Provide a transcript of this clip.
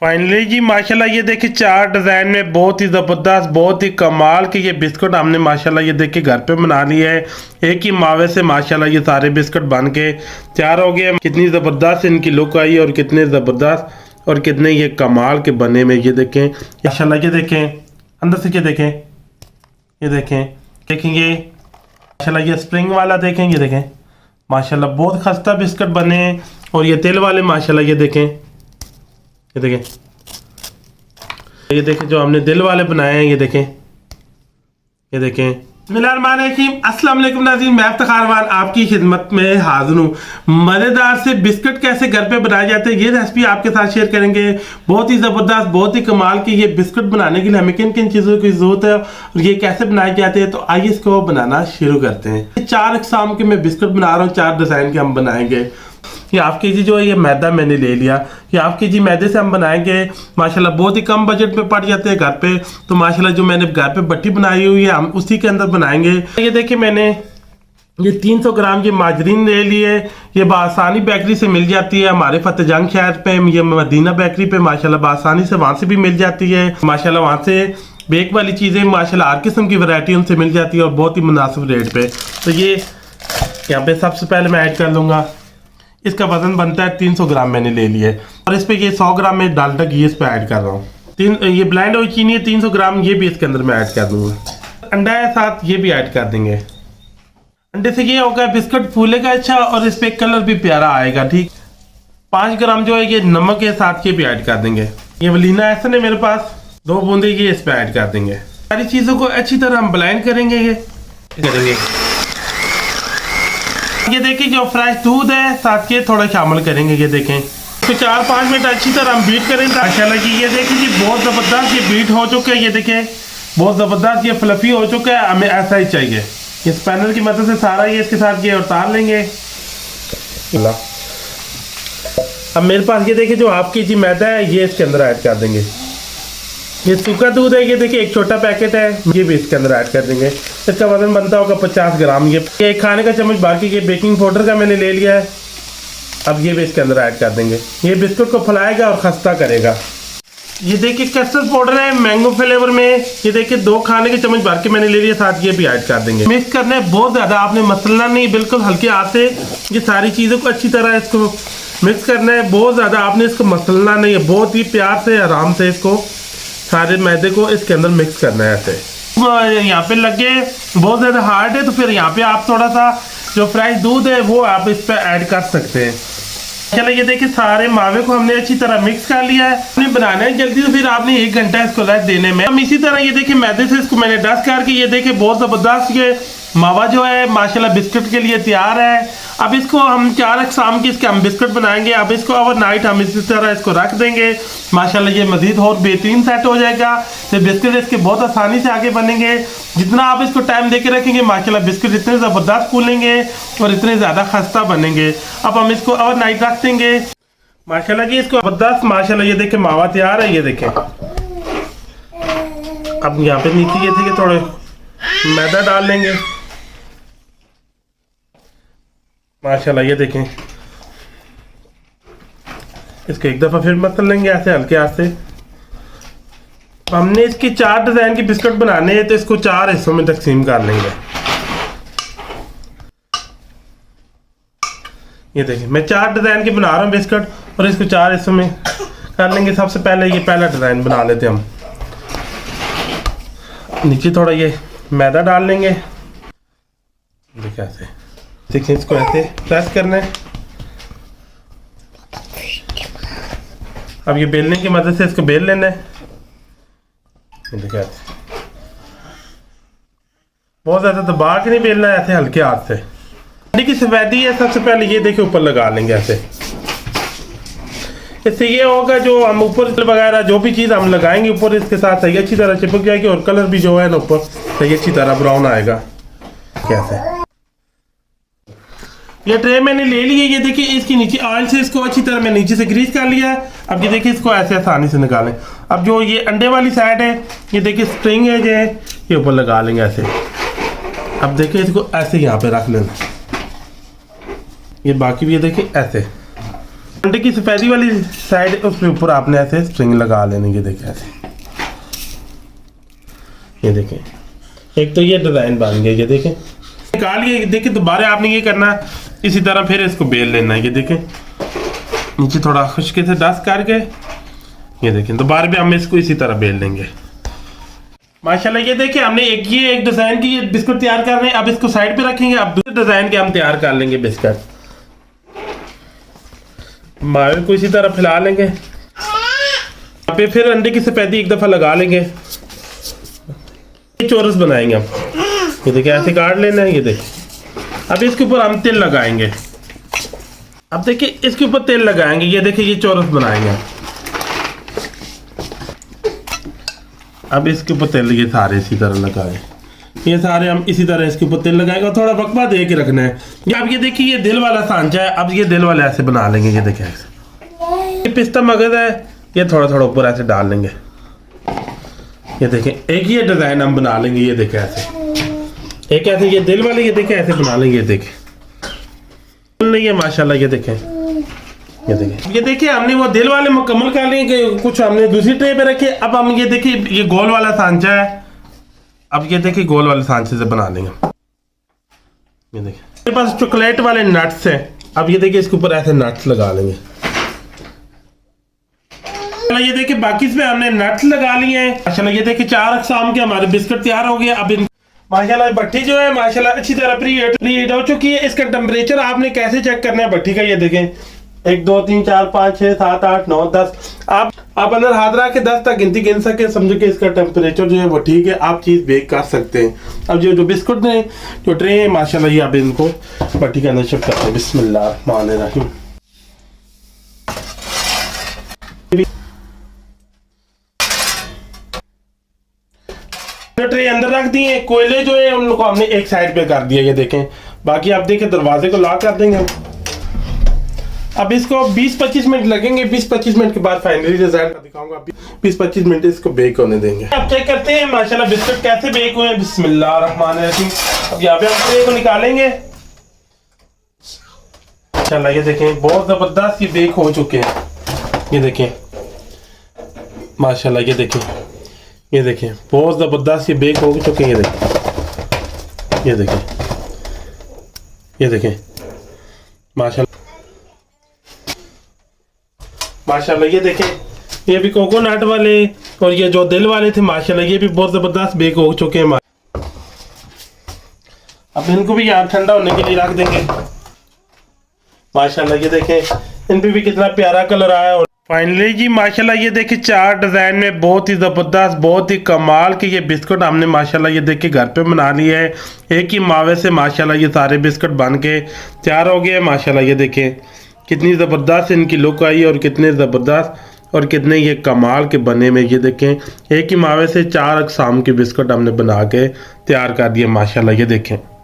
Finally जी माशाल्लाह ये देखिए 4 डिज़ाइन में बहुत ही ज़बरदस्त, बहुत ही कमाल के ये बिस्कुट हमने माशाल्लाह ये देखिए घर पे बना लिए है। एक ही मावे से माशाल्लाह ये सारे बिस्कुट बन के तैयार हो गए। कितनी ज़बरदस्त इनकी लुक आई और कितने ज़बरदस्त और कितने ये कमाल के बने में। ये देखें माशाल्लाह, ये देखें अंदर से, ये देखें देखेंगे माशाल्लाह ये स्प्रिंग वाला देखें, ये देखें माशाल्लाह बहुत खस्ता बिस्कुट बने। और ये तेल वाले माशाल्लाह ये देखें, ये देखें जो हमने दिल वाले बनाए हैं, ये देखें बिस्मिल्लाहिर्रहमानिर्रहीम। अस्सलाम वालेकुम नाज़रीन, मैं इफ्तिखार आपकी खिदमत में हाजिर हूँ। मज़ेदार से बिस्किट कैसे घर पे बनाए जाते हैं ये रेसिपी आपके साथ शेयर करेंगे। बहुत ही ज़बरदस्त, बहुत ही कमाल की ये बिस्किट बनाने के लिए हमें किन किन चीज़ों की ज़रूरत है और ये कैसे बनाए जाते हैं, तो आइए इसको बनाना शुरू करते हैं। 4 अक़साम के मैं बिस्किट बना रहा हूँ, 4 डिज़ाइन के हम बनाएंगे। ये हाफ के जी जो है ये मैदा मैंने ले लिया, ये हाफ के जी मैदे से हम बनाएंगे। माशाल्लाह बहुत ही कम बजट में पड़ जाते हैं घर पे, तो माशाल्लाह जो मैंने घर पे बट्टी बनाई हुई है हम उसी के अंदर बनाएंगे। ये देखिए मैंने ये 300 ग्राम ये माजरीन ले लिए। ये बासानी बेकरी से मिल जाती है हमारे फतेहजंग शहर पे, ये मदीना बेकरी पे माशाल्लाह बासानी से वहाँ से भी मिल जाती है। माशाल्लाह वहाँ से बेक वाली चीज़ें माशाल्लाह हर किस्म की वैरायटी उनसे मिल जाती है और बहुत ही मुनासिब रेट पे। तो ये यहाँ पे सबसे पहले मैं ऐड कर लूँगा, इसका वजन बनता है 300 ग्राम मैंने ले लिए और इस पे ये 100 ग्राम में डालडा घी इस पे ऐड कर रहा हूँ। ये ब्लेंड हुई चीनी है 300 ग्राम, ये भी इसके अंदर मैं ऐड कर दूंगा। अंडा है साथ, ये भी ऐड कर देंगे। अंडे से ये होगा बिस्कुट फूलेगा अच्छा और इस पे कलर भी प्यारा आएगा। ठीक 5 ग्राम जो है ये नमक के साथ ये भी ऐड कर देंगे। ये वलीना ऐसा है मेरे पास, 2 बूंदे ये इस पे ऐड कर देंगे। सारी चीज़ों को अच्छी तरह हम ब्लेंड करेंगे। ये करेंगे, ये देखिए जो फ्रेश दूध है साथ के थोड़ा शामिल करेंगे। ये देखें तो 4-5 मिनट अच्छी तरह हम बीट करें माशाल्लाह की। ये देखिए जी बहुत ज़बरदस्त ये बीट हो चुका है। ये देखें बहुत ज़बरदस्त ये फ्लफी हो चुका है, हमें ऐसा ही चाहिए। ये स्पैनर की मदद से सारा ये इसके साथ ये उतार लेंगे। अब मेरे पास ये देखिए जो हाफ के जी मैदा है ये इसके अंदर ऐड कर देंगे। ये सूखा दूध है, ये देखिए एक छोटा पैकेट है, ये भी इसके अंदर ऐड कर देंगे। इसका वजन बनता होगा 50 ग्राम। ये एक खाने का चम्मच बाकी ये बेकिंग पाउडर का मैंने ले लिया है, अब ये भी इसके अंदर ऐड कर देंगे। ये बिस्कुट को फैलाएगा और खस्ता करेगा। ये देखिए कस्टर्ड पाउडर है मैंगो फ्लेवर में, ये देखिए 2 खाने के चम्मच भर के मैंने ले लिया, साथ ये भी ऐड कर देंगे। मिक्स करना है बहुत ज़्यादा, आपने मसलना नहीं, बिल्कुल हल्के हाथ से ये सारी चीज़ों को अच्छी तरह इसको मिक्स करना है। बहुत ज़्यादा आपने इसको मसलना नहीं है, बहुत ही प्यार से आराम से इसको सारे मैदे को इसके अंदर मिक्स करना है। ऐसे यहाँ पे लगे बहुत ज़्यादा हार्ड है तो फिर यहाँ पे आप थोड़ा सा जो फ्रेश दूध है वो आप इस पे ऐड कर सकते हैं। चलो ये देखिए सारे मावे को हमने अच्छी तरह मिक्स कर लिया है। आपने बनाना है जल्दी तो फिर आपने 1 घंटा इसको रेस्ट देने में। हम इसी तरह ये देखिए मैदे से इसको मैंने डस्ट करके ये देखिए बहुत ज़बरदस्त ये मावा जो है माशाल्लाह बिस्कुट के लिए तैयार है। अब इसको हम 4 अक़साम की इसके हम बिस्कुट बनाएंगे। अब इसको ओवरनाइट हम इसी तरह इसको रख देंगे, माशाल्लाह ये मज़ीद और बेहतरीन सेट हो जाएगा। तो बिस्कुट इसके बहुत आसानी से आगे बनेंगे। जितना आप इसको टाइम दे के रखेंगे माशाल्लाह बिस्कुट इतने ज़बरदस्त फूलेंगे और इतने ज़्यादा खस्ता बनेंगे। अब हम इसको ओवरनाइट रख देंगे माशाल्लाह जी। इसको ज़बरदस्त माशाल्लाह ये देखें मावा तैयार है। ये देखें अब यहाँ पे नीचे ये थे थोड़े मैदा डाल लेंगे माशाल्लाह। ये देखें इसको एक दफ़ा फिर मसल लेंगे ऐसे हल्के हाथ से। हमने इसकी 4 डिज़ाइन के बिस्कुट बनाने हैं तो इसको 4 हिस्सों में तकसीम कर लेंगे। ये देखिए मैं 4 डिज़ाइन के बना रहा हूँ बिस्कुट और इसको 4 हिस्सों में कर लेंगे। सबसे पहले ये पहला डिज़ाइन बना लेते हम। नीचे थोड़ा ये मैदा डाल लेंगे, देखिए ऐसे, देखिए इसको ऐसे प्रेस करना है। अब ये बेलने की मदद से इसको बेल लेना है। देखिए ऐसे बहुत ज़्यादा दबा के नहीं बेलना है, ऐसे हल्के हाथ से। अंडे की सफेदी है सबसे पहले ये देखिए ऊपर लगा लेंगे ऐसे। इससे ये होगा जो हम ऊपर वगैरह जो भी चीज़ हम लगाएंगे ऊपर इसके साथ सही अच्छी तरह चिपक जाएगी और कलर भी जो है ना ऊपर सही अच्छी तरह ब्राउन आएगा। कैसे ये ट्रे मैंने ले ली है, ये देखिए इसके नीचे ऑयल से इसको अच्छी तरह मैं नीचे से ग्रीस कर लिया है। अब ये देखिए इसको ऐसे आसानी से निकालें। अब जो ये अंडे वाली साइड है ये देखिए स्प्रिंग है ये ऊपर लगा लेंगे ऐसे। अब देखिए इसको ऐसे यहाँ पे रख लेना, ये बाकी भी ये देखिए ऐसे अंडे की सफेदी वाली साइड उसके ऊपर आपने ऐसे स्प्रिंग लगा लेने की, देखें ऐसे, ये देखें एक तो ये डिजाइन बन गया, ये देखें निकाल के देखिए। दोबारा आपने ये करना इसी तरह फिर इसको बेल लेना है, ये देखें नीचे थोड़ा खुश्के से डस्ट करके, ये देखें दोबारा भी हम इसको इसी तरह बेल लेंगे। माशाल्लाह ये देखिए हमने एक डिजाइन की बिस्कुट तैयार कर रहे हैं। अब इसको साइड पे रखेंगे। अब दूसरे डिजाइन के हम तैयार कर लेंगे बिस्कुट। मावे को इसी तरह फैला लेंगे, यहाँ पे फिर अंडे की सफेदी एक दफा लगा लेंगे, चोरस बनाएंगे हम, ये देखिए ऐसे काट लेना है, ये देखिए। अब इसके ऊपर हम तेल लगाएंगे, अब देखिए इसके ऊपर तेल लगाएंगे, ये देखिए ये चोरस बनाएंगे। अब इसके ऊपर तेल ये सारे इसी तरह लगाए, ये सारे हम इसी तरह इसके ऊपर तेल लगाएंगे और थोड़ा वक्फा दे के रखना है। अब ये देखिए ये दिल वाला सांचा है, अब ये दिल वाला ऐसे बना लेंगे, ये देखिए ऐसे। ये पिस्ता मगज है, ये थोड़ा थोड़ा ऊपर ऐसे डाल लेंगे, ये देखें एक ये डिजाइन हम बना लेंगे, ये देखें ऐसे, एक ऐसे ये दिल वाले, ये देखें ऐसे बना लेंगे, ये देखें नहीं है माशाल्लाह, ये देखें, ये देखिए हमने वो दिल वाले मुकम्मल कर लिए, कुछ हमने दूसरी ट्रे पे रखे। अब हम ये देखिए ये गोल वाला सांचा है, अब ये देखिए गोल वाले सांचे से बना लेंगे, ये देखिए मेरे पास चॉकलेट वाले नट्स हैं। अब ये देखिए इसके ऊपर ऐसे नट्स लगा लेंगे, ये देखिए बाकी इसमें हमने नट्स लगा लिए हैं। माशाल्लाह ये देखिए 4 अक़साम के हमारे बिस्कुट तैयार हो गए। अब माशाल्लाह भट्टी जो है माशाल्लाह अच्छी तरह प्रीहीट हो चुकी है। इसका टेम्परेचर आपने कैसे चेक करना है भट्टी का, ये देखें 1 2 3 4 5 6 7 8 9 10, आप अंदर हाथ रख के 10 तक गिनती गिन सके, समझो कि इसका टेम्परेचर जो है वो ठीक है, आप चीज़ बेक कर सकते हैं। अब जो बिस्कुट ने जो ट्रे है माशाल्लाह ये आप इनको भट्टी के अंदर शिफ्ट करते हैं। बिस्मिल्लाहिर्रहमानिर्रहीम। ट्रे अंदर रख दिए, कोयले जो है उनको हमने एक साइड पे कर दिया, ये देखें। बाकी आप देखें दरवाजे को लॉक कर देंगे। अब इसको 20-25 मिनट लगेंगे, 20-25 मिनट के बाद फाइनली रिजल्ट दिखाऊंगा। 20-25 मिनट इसको बेक होने देंगे। अब चेक करते हैं माशाल्लाह बिस्कुट कैसे बेक हुए हैं। बिस्मिल्लाहिर्रहमानिर्रहीम। अब यहाँ पे हम ट्रे को निकालेंगे, माशाल्लाह ये देखें बहुत जबरदस्त ये बेक हो चुके हैं, ये देखें माशाल्लाह, ये देखें ये देखें बहुत ज़बरदस्त ये बेक हो चुके हैं, ये देखें ये देखें ये देखें माशाल्लाह ये देखें। ये भी कोकोनट वाले और ये जो दिल वाले थे माशाल्लाह ये भी बहुत ज़बरदस्त बेक हो चुके हैं। अब इनको भी यार ठंडा होने के लिए रख देंगे। माशाल्लाह ये देखें इन पे भी कितना प्यारा कलर आया। और फाइनली जी माशाल्लाह ये देखिए 4 डिज़ाइन में बहुत ही ज़बरदस्त बहुत ही कमाल के ये बिस्कुट हमने माशाल्लाह ये देखिए घर पे बना लिए है। एक ही मावे से माशाल्लाह ये सारे बिस्कुट बन के तैयार हो गए। माशाल्लाह ये देखें कितनी ज़बरदस्त इनकी लुक आई और कितने ज़बरदस्त और कितने ये कमाल के बने में। ये देखें एक ही मावे से 4 अक़साम के बिस्कुट हमने बना के तैयार कर दिए माशाल्लाह, ये देखें।